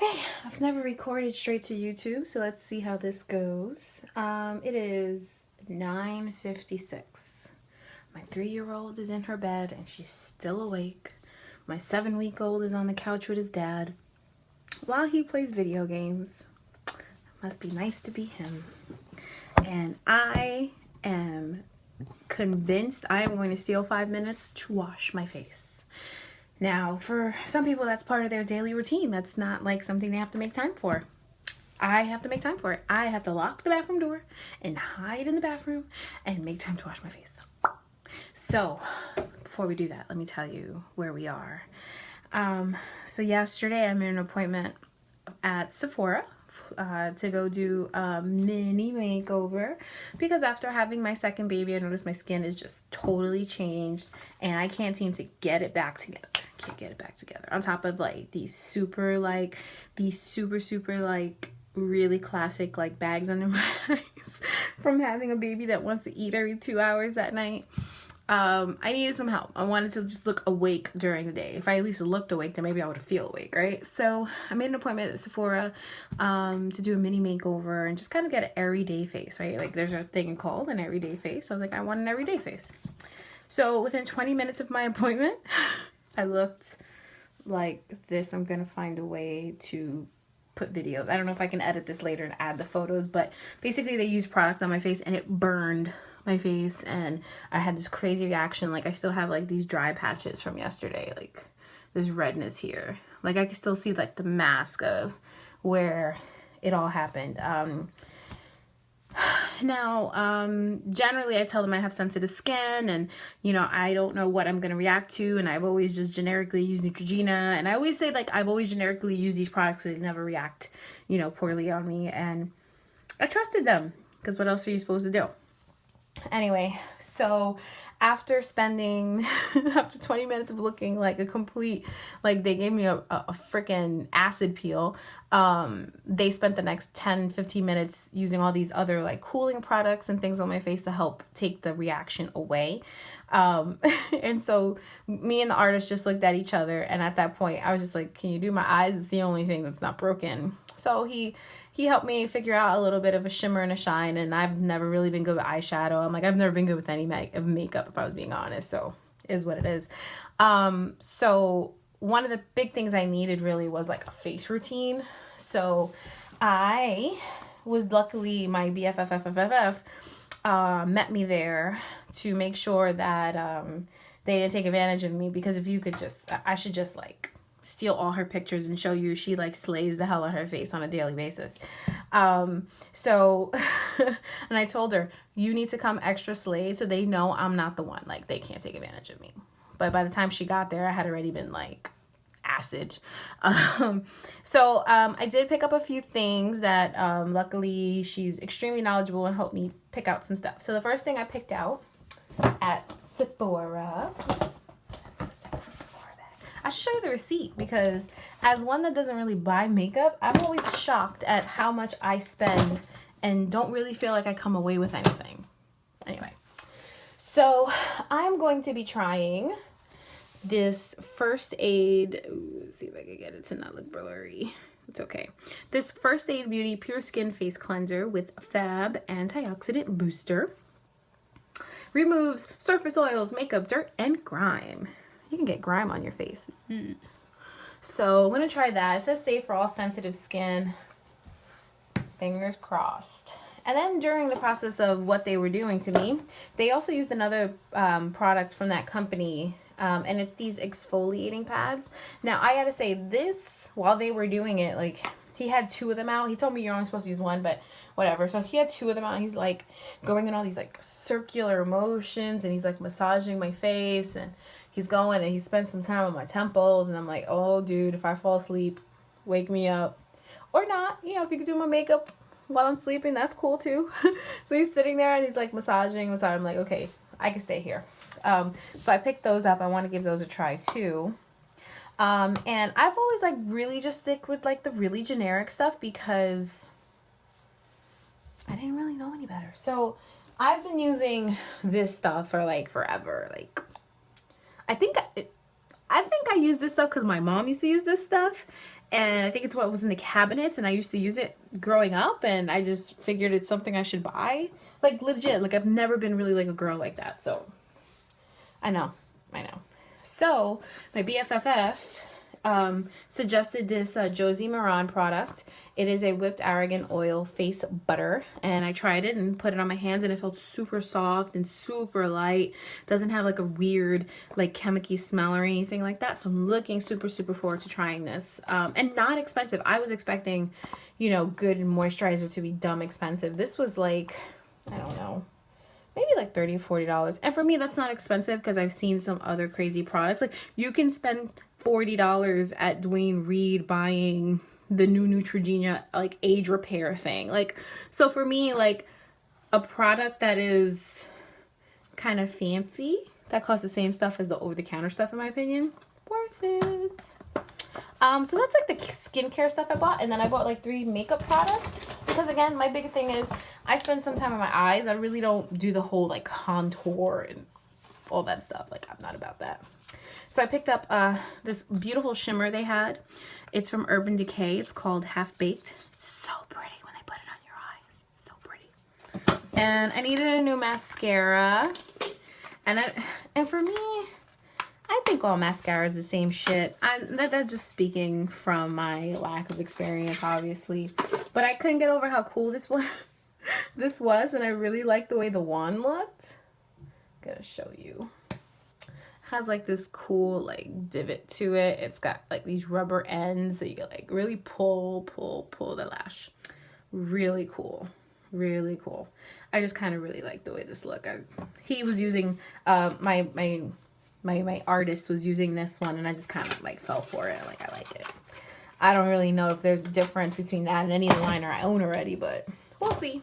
Okay, I've never recorded straight to YouTube, so let's see how this goes. It is 9:56. My 3-year-old is in her bed and she's still awake. My 7-week-old is on the couch with his dad while he plays video games. Must be nice to be him. And I am convinced I am going to steal 5 minutes to wash my face. Now, for some people, that's part of their daily routine. That's not like something they have to make time for. I have to make time for it. I have to lock the bathroom door and hide in the bathroom and make time to wash my face. So, before we do that, let me tell you where we are. So yesterday I made an appointment at Sephora to go do a mini makeover because after having my second baby, I noticed my skin is just totally changed and I can't seem to get it back together. Can't get it back together. On top of like these super really classic like bags under my eyes from having a baby that wants to eat every 2 hours at night. I needed some help. I wanted to just look awake during the day. If I at least looked awake, then maybe I would feel awake, right? So I made an appointment at Sephora to do a mini makeover and just kind of get an everyday face, right? Like there's a thing called an everyday face. I was like, I want an everyday face. So within 20 minutes of my appointment, I looked like this. I'm going to find a way to put videos. I don't know if I can edit this later and add the photos, but basically they used product on my face and it burned my face and I had this crazy reaction. Like I still have like these dry patches from yesterday, like this redness here. Like I can still see like the mask of where it all happened. Now, generally I tell them I have sensitive skin and, you know, I don't know what I'm going to react to. And I've always just generically used Neutrogena. And I always say like, I've always generically used these products that never react, you know, poorly on me. And I trusted them because what else are you supposed to do? Anyway, so after 20 minutes of looking like a complete, like they gave me a freaking acid peel, they spent the next 10-15 minutes using all these other like cooling products and things on my face to help take the reaction away. And so me and the artist just looked at each other, and at that point I was just like, can you do my eyes? It's the only thing that's not broken. So he helped me figure out a little bit of a shimmer and a shine, and I've never really been good with eyeshadow. I'm like, I've never been good with any makeup, if I was being honest, so is what it is. So one of the big things I needed really was like a face routine. So I was luckily, my BFF met me there to make sure that they didn't take advantage of me, because if you could just, I should just like steal all her pictures and show you she like slays the hell out of her face on a daily basis. So and I told her, you need to come extra slayed so they know I'm not the one, like they can't take advantage of me. But by the time she got there, I had already been like acid. So I did pick up a few things that luckily she's extremely knowledgeable and helped me pick out some stuff. So the first thing I picked out at Sephora, I should show you the receipt, because as one that doesn't really buy makeup, I'm always shocked at how much I spend and don't really feel like I come away with anything. Anyway, so I'm going to be trying this First Aid. Ooh, let's see if I can get it to not look blurry. It's okay. This First Aid Beauty Pure Skin Face Cleanser with Fab Antioxidant Booster. Removes surface oils, makeup, dirt, and grime. You can get grime on your face. So I'm going to try that. It says safe for all sensitive skin. Fingers crossed. And then during the process of what they were doing to me, they also used another product from that company. And it's these exfoliating pads. Now, I got to say this, while they were doing it, like he had 2 of them out. He told me you're only supposed to use 1, but whatever. So he had 2 of them out, and he's like going in all these like circular motions, and he's like massaging my face, and he's going and he spent some time on my temples, and I'm like, oh dude, if I fall asleep, wake me up. Or not, you know, if you could do my makeup while I'm sleeping, that's cool too. So he's sitting there and he's like massaging. I'm like, okay, I can stay here. So I picked those up. I want to give those a try too. And I've always like really just stick with like the really generic stuff because I didn't really know any better. So I've been using this stuff for like forever. Like I think I use this stuff because my mom used to use this stuff, And I think it's what was in the cabinets, and I used to use it growing up, and I just figured it's something I should buy. Like, legit, like, I've never been really, like, a girl like that, so. I know. So, my BFFF suggested this Josie Maran product. It is a whipped argan oil face butter, and I tried it and put it on my hands, and it felt super soft and super light. Doesn't have like a weird like chemical smell or anything like that, so I'm looking super forward to trying this. And not expensive. I was expecting, you know, good moisturizer to be dumb expensive. This was like, I don't know, maybe like $30 or $40. And for me, that's not expensive because I've seen some other crazy products. Like, you can spend $40 at Dwayne Reed buying the new Neutrogena like age repair thing. Like, so for me, like, a product that is kind of fancy that costs the same stuff as the over-the-counter stuff, in my opinion, worth it. So that's like the skincare stuff I bought, and then I bought like 3 makeup products because, again, my big thing is I spend some time on my eyes. I really don't do the whole like contour and all that stuff. Like, I'm not about that. So I picked up this beautiful shimmer they had. It's from Urban Decay. It's called Half Baked. It's so pretty when they put it on your eyes. It's so pretty. And I needed a new mascara, and for me, I think all mascara is the same shit. That's just speaking from my lack of experience, obviously. But I couldn't get over how cool this was, and I really liked the way the wand looked. I'm gonna show you. It has like this cool like divot to it. It's got like these rubber ends that you can like really pull the lash. Really cool. Really cool. I just kind of really like the way this looked. He was using my artist was using this one, and I just kind of like fell for it. Like, I like it. I don't really know if there's a difference between that and any of the liner I own already, but we'll see.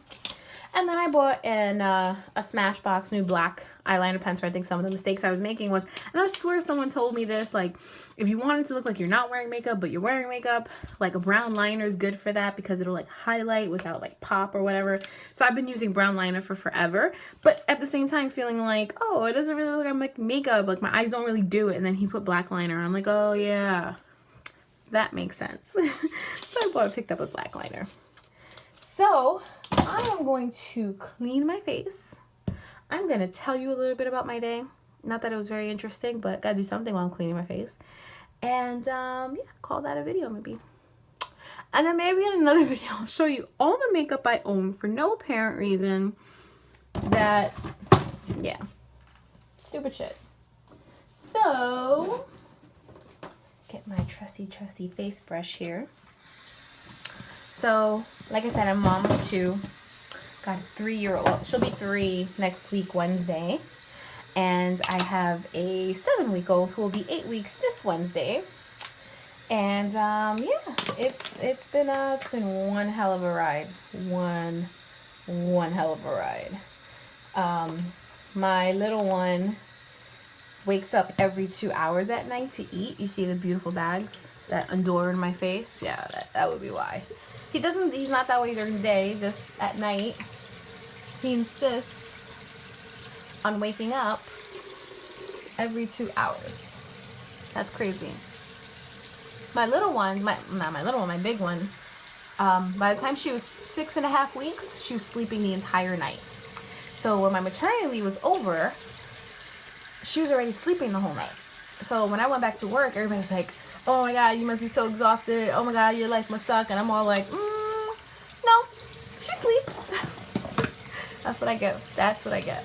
And then I bought a Smashbox new black eyeliner pencil. I think some of the mistakes I was making was, and I swear someone told me this, like, if you want it to look like you're not wearing makeup, but you're wearing makeup, like a brown liner is good for that because it'll like highlight without like pop or whatever. So I've been using brown liner for forever, but at the same time feeling like, oh, it doesn't really look like I'm like makeup, like my eyes don't really do it. And then he put black liner. I'm like, oh yeah, that makes sense. So I picked up a black liner. So I am going to clean my face. I'm going to tell you a little bit about my day. Not that it was very interesting, but gotta do something while I'm cleaning my face. And yeah, call that a video maybe. And then maybe in another video, I'll show you all the makeup I own for no apparent reason. That, yeah, stupid shit. So, get my trusty face brush here. So, like I said, I'm mom of 2. Got a 3-year-old. Well, she'll be 3 next week, Wednesday. And I have a 7-week-old who will be 8 weeks this Wednesday. And yeah, it's been one hell of a ride. One hell of a ride. My little one wakes up every 2 hours at night to eat. You see the beautiful bags that adorn my face? Yeah, that would be why. He's not that way during the day, just at night. He insists on waking up every 2 hours. That's crazy. My little one, my big one, by the time she was 6.5 weeks, she was sleeping the entire night. So when my maternity leave was over, she was already sleeping the whole night. So when I went back to work, everybody was like, oh my God, you must be so exhausted. Oh my God, your life must suck. And I'm all like, no, she sleeps. That's what I get. That's what I get.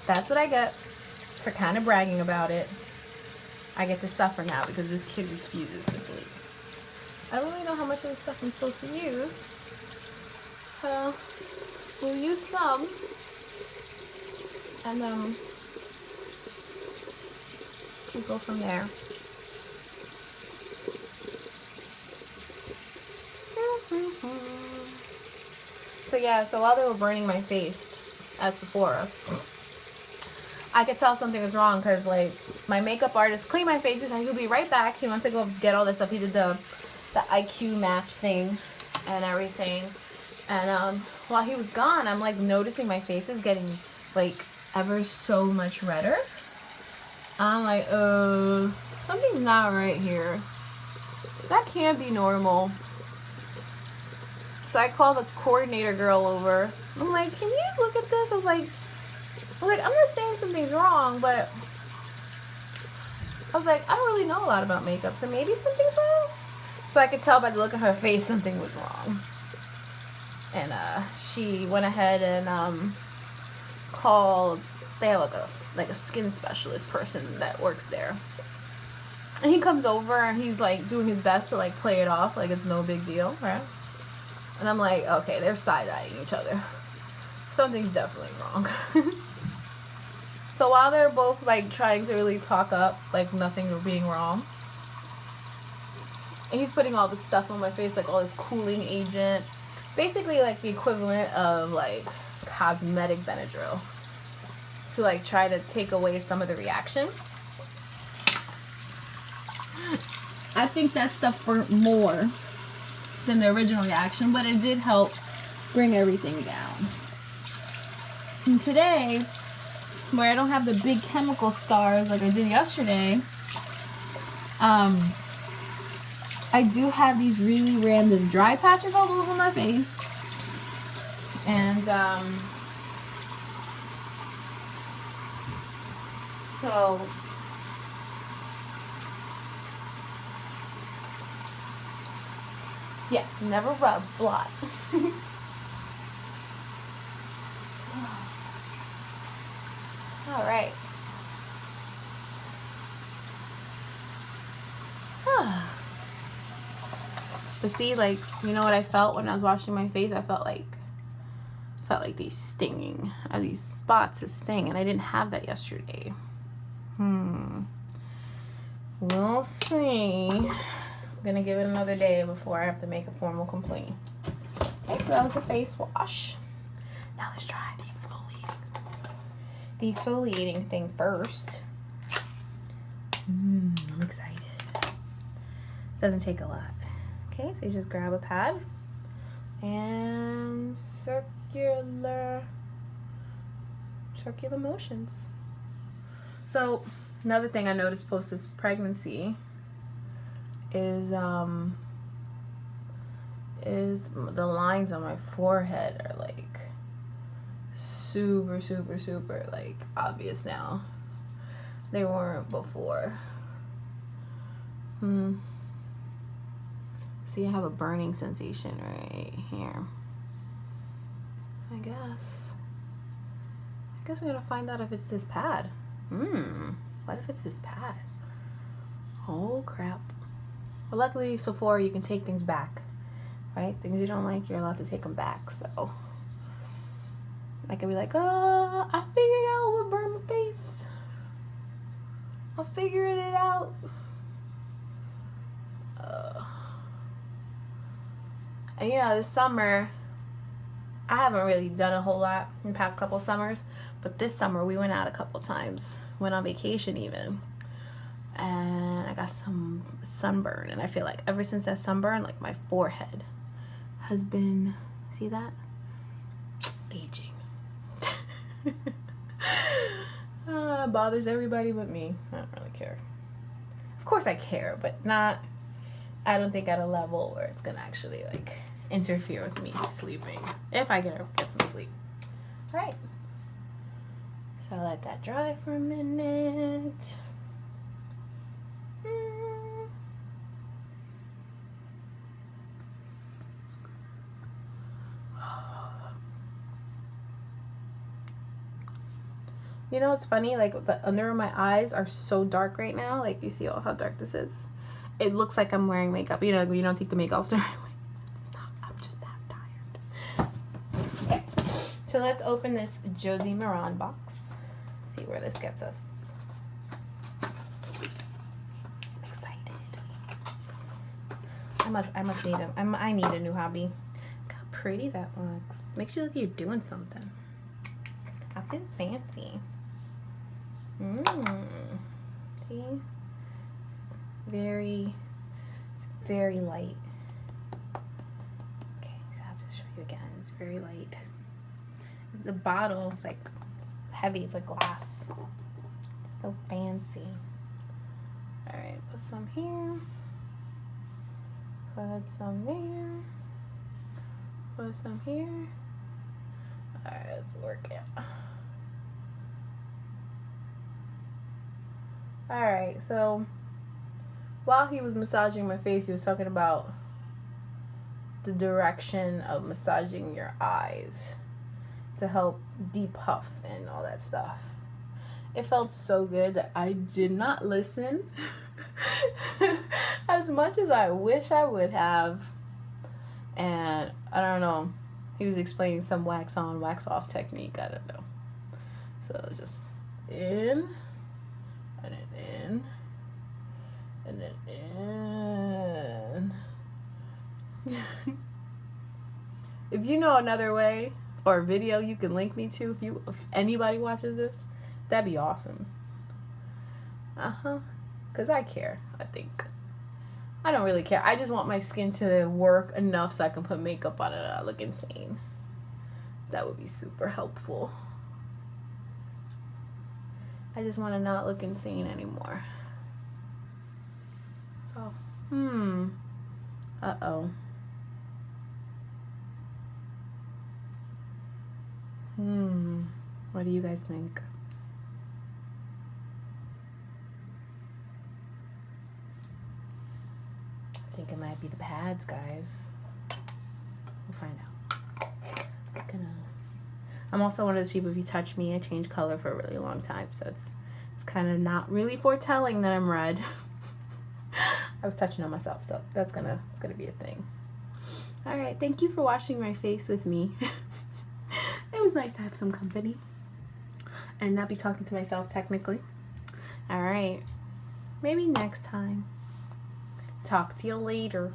That's what I get for kind of bragging about it. I get to suffer now because this kid refuses to sleep. I don't really know how much of this stuff I'm supposed to use. We'll use some. And we'll go from there. So yeah, so while they were burning my face at Sephora, I could tell something was wrong because like my makeup artist cleaned my face and he'll be right back. He went to go get all this stuff. He did the IQ match thing and everything. And while he was gone, I'm like noticing my face is getting like ever so much redder. I'm like, something's not right here. That can't be normal. So I called the coordinator girl over. I'm like, can you look at this? I was like, I'm not saying something's wrong, but I was like, I don't really know a lot about makeup, so maybe something's wrong. So I could tell by the look on her face something was wrong. And she went ahead and called. They have like a skin specialist person that works there. And he comes over and he's like doing his best to like play it off like it's no big deal, right? And I'm like, okay, they're side-eyeing each other. Something's definitely wrong. So while they're both like trying to really talk up like nothing being wrong, and he's putting all this stuff on my face, like all this cooling agent, basically like the equivalent of like cosmetic Benadryl, to like try to take away some of the reaction. I think that stuff burnt more than the original reaction, but it did help bring everything down. And today, where I don't have the big chemical scars like I did yesterday, I do have these really random dry patches all over my face. And so yeah, never rub blot. All right. But see, like, you know what I felt when I was washing my face? I felt like these stinging, these spots that sting, and I didn't have that yesterday. We'll see. I'm gonna give it another day before I have to make a formal complaint. Okay, so that was the face wash. Now let's try the exfoliating. The exfoliating thing first. I'm excited. Doesn't take a lot. Okay, so you just grab a pad and circular motions. So another thing I noticed post this pregnancy is the lines on my forehead are like super like obvious now. They weren't before. See, I have a burning sensation right here. I guess I'm gonna find out if it's this pad. What if it's this pad? Oh crap. Well, luckily Sephora, you can take things back, right? Things you don't like, you're allowed to take them back. So I can be like, oh, I figured out what burned my face. I figured it out. And you know, this summer, I haven't really done a whole lot in the past couple summers, but this summer we went out a couple times, went on vacation even, and I got some sunburn, and I feel like ever since that sunburn, like my forehead has been, see that? Aging. Bothers everybody but me. I don't really care. Of course I care, but not, I don't think at a level where it's gonna actually like interfere with me sleeping, if I get some sleep. All right, so I'll let that dry for a minute. You know what's funny? Like the under my eyes are so dark right now. Like you see how dark this is. It looks like I'm wearing makeup. You know, you don't take the makeup off during. It's not. I'm just that tired. Okay, so let's open this Josie Maran box. See where this gets us. I'm excited. I must need I need a new hobby. Look how pretty that looks. Makes you look like you're doing something. I feel fancy. See? It's very light. Okay, so I'll just show you again. It's very light. The bottle is like, it's heavy. It's like glass. It's so fancy. All right, put some here. Put some there. Put some here. Alright, let's work it. Alright, so while he was massaging my face, he was talking about the direction of massaging your eyes to help depuff and all that stuff. It felt so good that I did not listen as much as I wish I would have. And I don't know, he was explaining some wax on, wax off technique. I don't know. So just in, and then in, and then in. If you know another way or a video you can link me to, if anybody watches this, that'd be awesome. Because I care, I think. I don't really care. I just want my skin to work enough so I can put makeup on it and I look insane. That would be super helpful. I just want to not look insane anymore. So, uh-oh. What do you guys think? I think it might be the pads, guys. We'll find out. I'm also one of those people, if you touch me, I change color for a really long time, so it's kind of not really foretelling that I'm red. I was touching on myself, so it's gonna be a thing. All right, thank you for washing my face with me. It was nice to have some company and not be talking to myself technically. All right, maybe next time. Talk to you later.